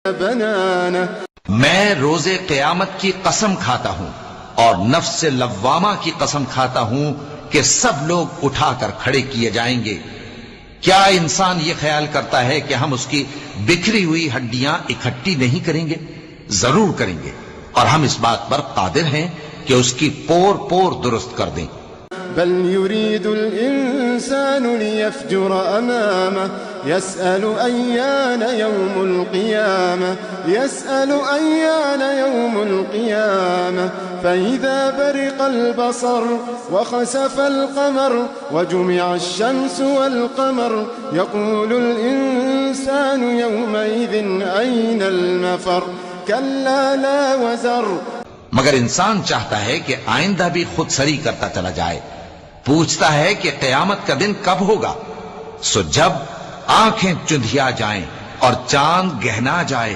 بنانه میں روز قیامت کی قسم کھاتا ہوں اور نفس لوامہ کی قسم کھاتا ہوں کہ سب لوگ اٹھا کر کھڑے کیے جائیں گے۔ کیا انسان یہ خیال کرتا ہے کہ ہم اس کی بکھری ہوئی ہڈیاں اکٹھی نہیں کریں گے؟ ضرور کریں گے، اور ہم اس بات پر قادر ہیں کہ اس کی پور پور درست کر دیں۔ بل يريد الإنسان ليفجر أمامه يسأل أيان يوم القيامة فإذا برق البصر وخسف القمر وجمع الشمس والقمر يقول الإنسان يومئذ أين المفر كلا لا وزر۔ مگر انسان چاہتا ہے کہ آئندہ بھی خود سری کرتا چلا جائے، پوچھتا ہے کہ قیامت کا دن کب ہوگا، سو جب آنکھیں چندھیا جائیں اور چاند گہنا جائے